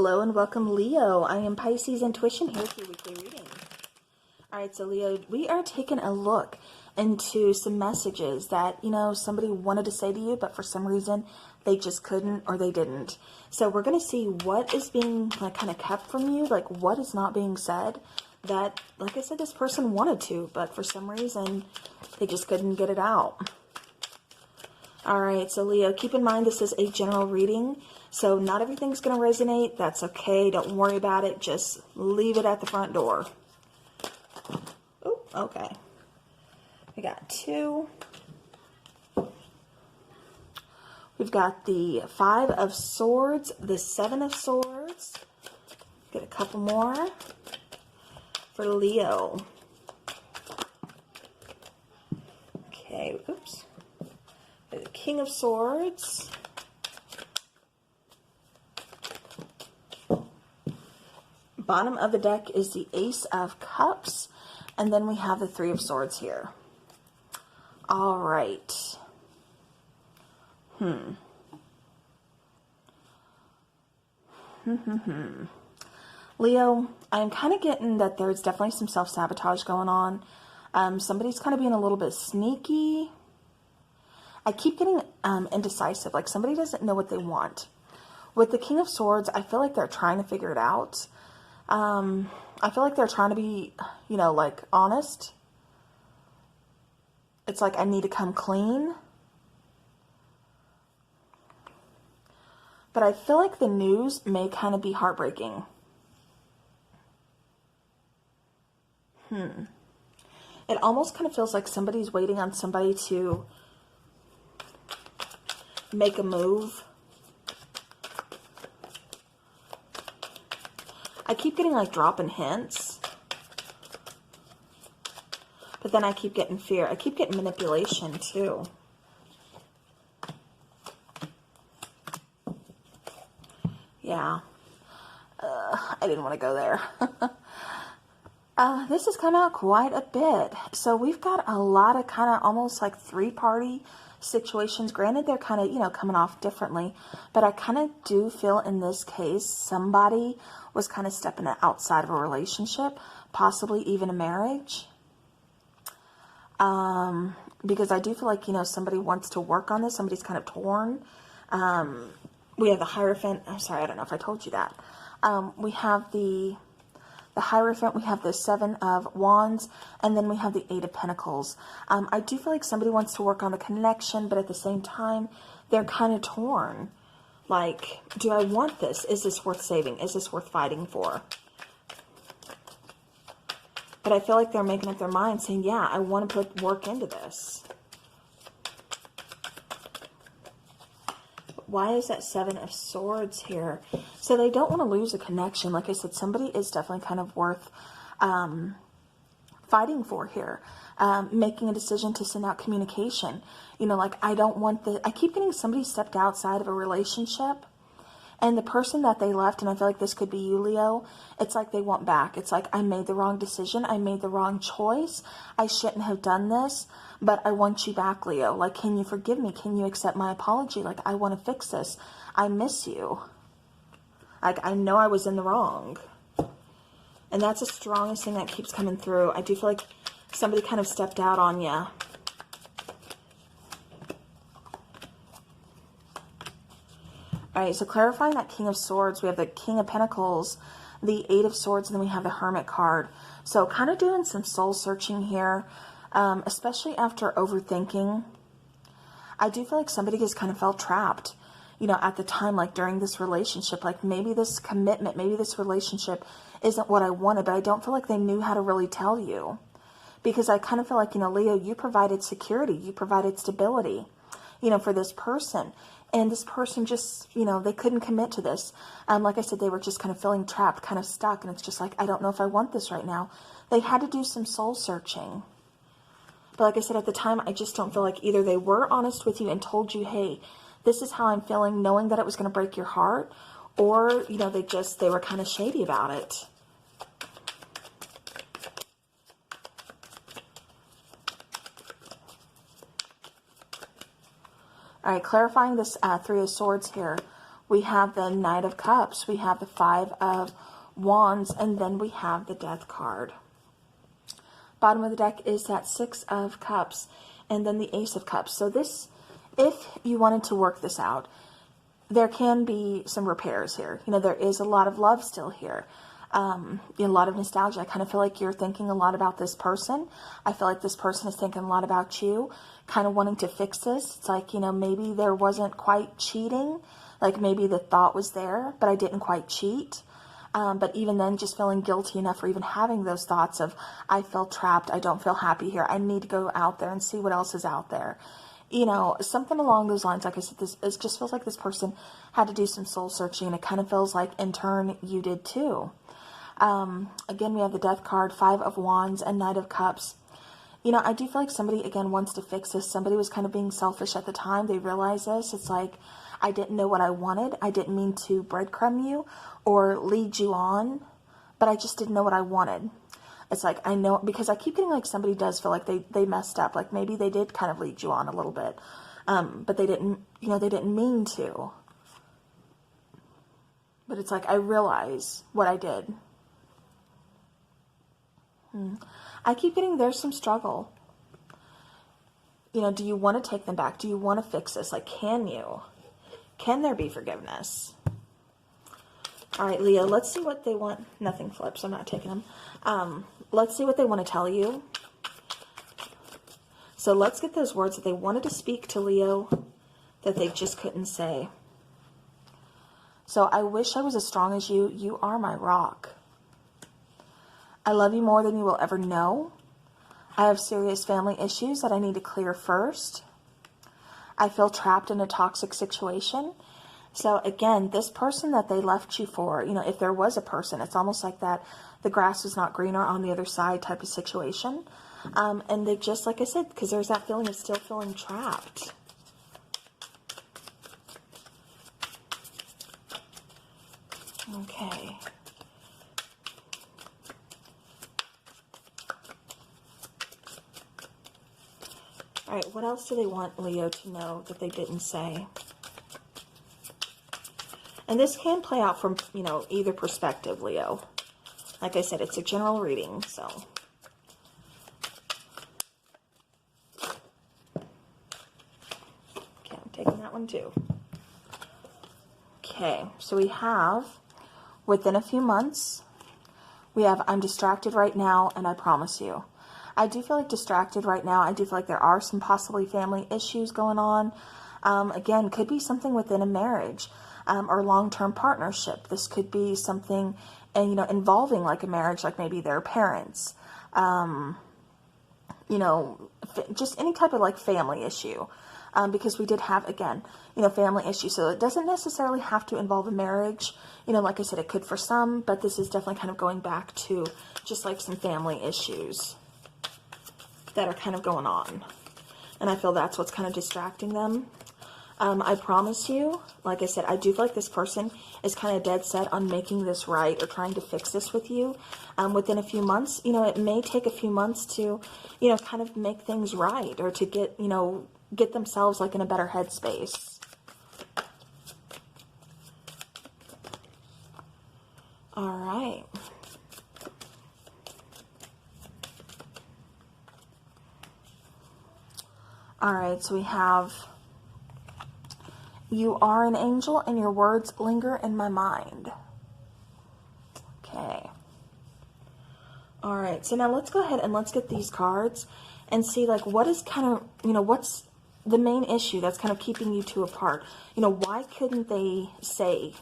Hello and welcome, Leo. I am Pisces Intuition here with your weekly reading. Alright, so Leo, we are taking a look into some messages that, somebody wanted to say to you, but for some reason they just couldn't or they didn't. So we're going to see what is being kind of kept from you, like what is not being said that, like I said, this person wanted to, but for some reason they just couldn't get it out. Alright, so Leo, keep in mind this is a general reading, so not everything's going to resonate. That's okay. Don't worry about it. Just leave it at the front door. Oh, okay. We got two. We've got the Five of Swords, the Seven of Swords. Get a couple more for Leo. Okay, oops. The King of Swords. Bottom of the deck is the Ace of Cups. And then we have the Three of Swords here. All right. Leo, I'm kind of getting that there's definitely some self-sabotage going on. Somebody's kind of being a little bit sneaky. I keep getting indecisive, like somebody doesn't know what they want. With the King of Swords, I feel like they're trying to figure it out. I feel like they're trying to be, like honest. It's like I need to come clean. But I feel like the news may kind of be heartbreaking. It almost kind of feels like somebody's waiting on somebody to make a move. I keep getting like dropping hints. But then I keep getting fear. I keep getting manipulation too. Yeah. I didn't want to go there. This has come out quite a bit. So we've got a lot of kind of almost like three-party situations. Granted, they're kind of, coming off differently. But I kind of do feel in this case, somebody was kind of stepping outside of a relationship, possibly even a marriage. Because I do feel like, somebody wants to work on this. Somebody's kind of torn. We have the Hierophant. I'm sorry, I don't know if I told you that. We have the Hierophant, we have the Seven of Wands, and then we have the Eight of Pentacles. I do feel like somebody wants to work on the connection, but at the same time, they're kind of torn. Like, do I want this? Is this worth saving? Is this worth fighting for? But I feel like they're making up their mind, saying, yeah, I want to put work into this. Why is that Seven of Swords here? So they don't want to lose a connection. Like I said, somebody is definitely kind of worth fighting for here. Making a decision to send out communication. Like I don't want I keep getting somebody stepped outside of a relationship. And the person that they left, and I feel like this could be you, Leo, it's like they want back. It's like, I made the wrong decision. I made the wrong choice. I shouldn't have done this, but I want you back, Leo. Like, can you forgive me? Can you accept my apology? Like, I want to fix this. I miss you. Like, I know I was in the wrong. And that's the strongest thing that keeps coming through. I do feel like somebody kind of stepped out on you. Alright, so clarifying that King of Swords, we have the King of Pentacles, the Eight of Swords, and then we have the Hermit card. So kind of doing some soul searching here, especially after overthinking. I do feel like somebody just kind of felt trapped, at the time, like during this relationship. Like maybe this commitment, maybe this relationship isn't what I wanted, but I don't feel like they knew how to really tell you. Because I kind of feel like, Leo, you provided security, you provided stability, for this person. And this person just, they couldn't commit to this. Like I said, they were just kind of feeling trapped, kind of stuck. And it's just like, I don't know if I want this right now. They had to do some soul searching. But like I said, at the time, I just don't feel like either they were honest with you and told you, hey, this is how I'm feeling, knowing that it was going to break your heart. Or, they were kind of shady about it. All right, clarifying this Three of Swords here. We have the Knight of Cups. We have the Five of Wands. And then we have the Death card. Bottom of the deck is that Six of Cups. And then the Ace of Cups. So this, if you wanted to work this out, there can be some repairs here. You know, there is a lot of love still here. A lot of nostalgia. I kind of feel like you're thinking a lot about this person. I feel like this person is thinking a lot about you, kind of wanting to fix this. It's like, you know, maybe there wasn't quite cheating. Like maybe the thought was there, but I didn't quite cheat. But even then, just feeling guilty enough for even having those thoughts of, I feel trapped. I don't feel happy here. I need to go out there and see what else is out there. You know, something along those lines. Like I said, it just feels like this person had to do some soul searching. And it kind of feels like in turn you did too. Again, we have the Death card, Five of Wands, and Knight of Cups. You know, I do feel like somebody, again, wants to fix this. Somebody was kind of being selfish at the time. They realized this. It's like, I didn't know what I wanted. I didn't mean to breadcrumb you or lead you on, but I just didn't know what I wanted. It's like, I know, because I keep getting like somebody does feel like they messed up. Like maybe they did kind of lead you on a little bit, but they didn't, you know, they didn't mean to. But it's like, I realize what I did. I keep getting there's some struggle. You know, do you want to take them back? Do you want to fix this? Like, can you? Can there be forgiveness? All right, Leo, let's see what they want. Nothing flips. I'm not taking them. Let's see what they want to tell you. So let's get those words that they wanted to speak to Leo that they just couldn't say. So I wish I was as strong as you. You are my rock. I love you more than you will ever know. I have serious family issues that I need to clear first. I feel trapped in a toxic situation. So again, this person that they left you for, you know, if there was a person, it's almost like that the grass is not greener on the other side type of situation. And they just, like I said, because there's that feeling of still feeling trapped. Okay. All right, what else do they want Leo to know that they didn't say? And this can play out from, you know, either perspective, Leo. Like I said, it's a general reading, so. Okay, I'm taking that one too. Okay, so we have, within a few months, we have, I'm distracted right now, and I promise you. I do feel like distracted right now. I do feel like there are some possibly family issues going on. Again, could be something within a marriage or long-term partnership. This could be something, and you know, involving like a marriage, like maybe their parents. You know, just any type of like family issue. Because we did have, again, you know, family issues. So it doesn't necessarily have to involve a marriage. You know, like I said, it could for some, but this is definitely kind of going back to just like some family issues that are kind of going on. And I feel that's what's kind of distracting them. I promise you, like I said, I do feel like this person is kind of dead set on making this right or trying to fix this with you within a few months. You know, it may take a few months to, you know, kind of make things right or to get, you know, get themselves like in a better headspace. All right. All right, so we have, you are an angel and your words linger in my mind. Okay. All right, so now let's go ahead and let's get these cards and see like what is kind of, you know, what's the main issue that's kind of keeping you two apart. You know, why couldn't they say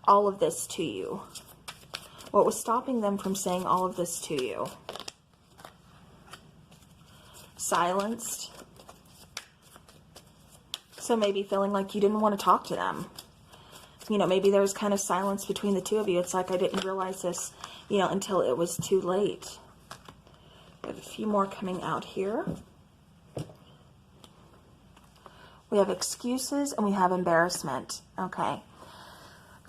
all of this to you? What was stopping them from saying all of this to you? Silenced. So maybe feeling like you didn't want to talk to them. You know, maybe there was kind of silence between the two of you. It's like I didn't realize this, you know, until it was too late. We have a few more coming out here. We have excuses and we have embarrassment. Okay.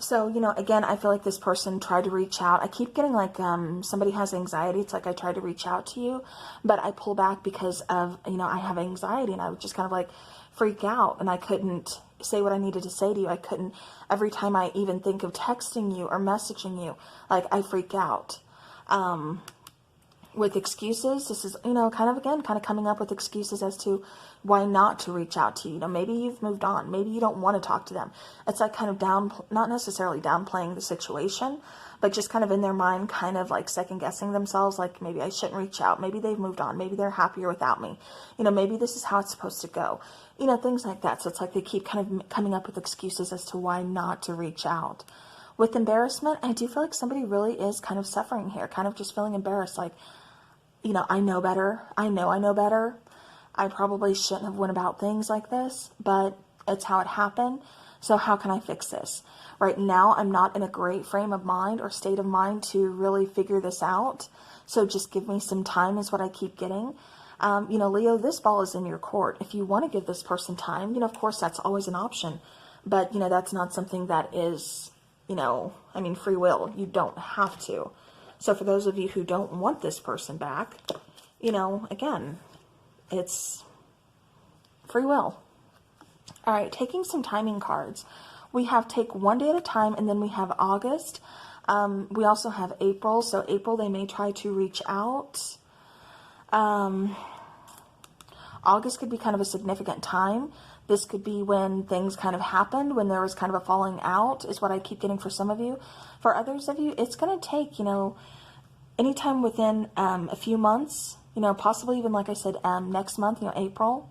So, you know, again, I feel like this person tried to reach out. I keep getting like somebody has anxiety. It's like I tried to reach out to you, but I pull back because of, you know, I have anxiety and I would just kind of like freak out and I couldn't, say what I needed to say to you. I couldn't, every time I even think of texting you or messaging you, like, I freak out. With excuses, this is, you know, kind of coming up with excuses as to why not to reach out to you. You know, maybe you've moved on. Maybe you don't want to talk to them. It's like kind of not necessarily downplaying the situation, but just kind of in their mind, kind of like second guessing themselves. Like, maybe I shouldn't reach out. Maybe they've moved on. Maybe they're happier without me. You know, maybe this is how it's supposed to go. You know, things like that. So it's like they keep kind of coming up with excuses as to why not to reach out. With embarrassment, I do feel like somebody really is kind of suffering here, kind of just feeling embarrassed. Like, you know, I know better. I know better. I probably shouldn't have went about things like this, but it's how it happened. So how can I fix this? Right now, I'm not in a great frame of mind or state of mind to really figure this out. So just give me some time is what I keep getting. You know, Leo, this ball is in your court. If you want to give this person time, you know, of course, that's always an option. But, you know, that's not something that is, you know, I mean, free will. You don't have to. So for those of you who don't want this person back, you know, again, it's free will. All right, taking some timing cards. We have take one day at a time, and then we have August. We also have April. So April, they may try to reach out. August could be kind of a significant time. This could be when things kind of happened, when there was kind of a falling out, is what I keep getting for some of you. For others of you, it's going to take, you know, anytime within a few months, you know, possibly even, like I said, next month, you know, April,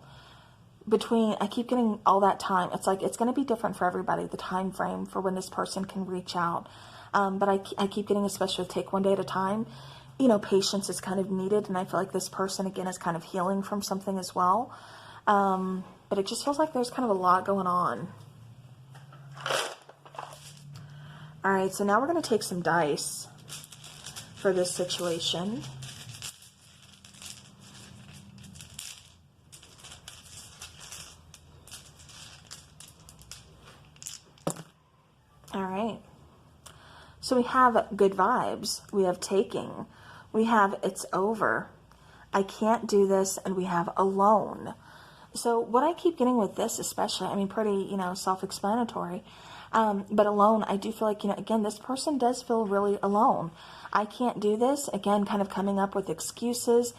between, I keep getting all that time. It's like, it's going to be different for everybody, the time frame for when this person can reach out. But I keep getting, especially with take one day at a time, you know, patience is kind of needed. And I feel like this person, again, is kind of healing from something as well. But it just feels like there's kind of a lot going on. All right, so now we're going to take some dice for this situation. All right. So we have good vibes. We have taking. We have it's over. I can't do this. And we have alone. So what I keep getting with this, especially, I mean, pretty, you know, self-explanatory. But alone, I do feel like, you know, again, this person does feel really alone. I can't do this. Again, kind of coming up with excuses.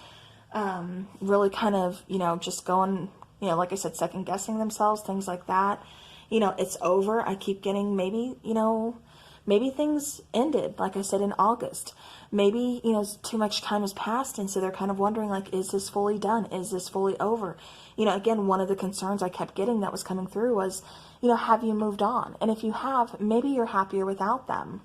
Really kind of, you know, just going, you know, like I said, second guessing themselves, things like that. You know, it's over. I keep getting maybe, you know, maybe things ended, like I said, in August. Maybe, you know, too much time has passed, and so they're kind of wondering, like, is this fully done? Is this fully over? You know, again, one of the concerns I kept getting that was coming through was, you know, have you moved on? And if you have, maybe you're happier without them.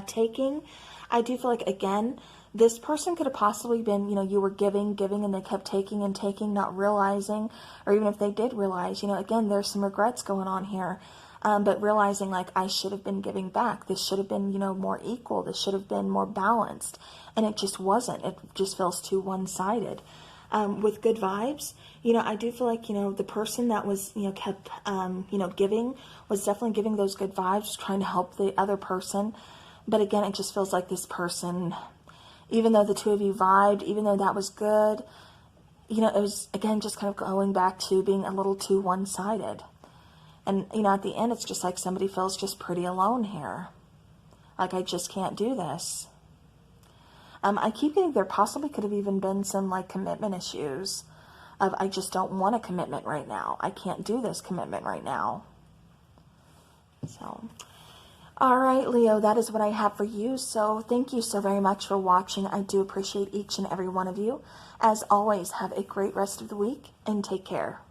Taking, I do feel like, again, this person could have possibly been, you know, you were giving, and they kept taking and taking, not realizing, or even if they did realize, you know, again, there's some regrets going on here. But realizing, like, I should have been giving back. This should have been, you know, more equal. This should have been more balanced. And it just wasn't. It just feels too one-sided. With good vibes, you know, I do feel like, you know, the person that was, you know, kept, you know, giving was definitely giving those good vibes, trying to help the other person. But again, it just feels like this person, even though the two of you vibed, even though that was good, you know, it was, again, just kind of going back to being a little too one-sided. And, you know, at the end, it's just like somebody feels just pretty alone here. Like, I just can't do this. I keep getting there possibly could have even been some, like, commitment issues of I just don't want a commitment right now. I can't do this commitment right now. So, all right, Leo, that is what I have for you. So thank you so very much for watching. I do appreciate each and every one of you. As always, have a great rest of the week and take care.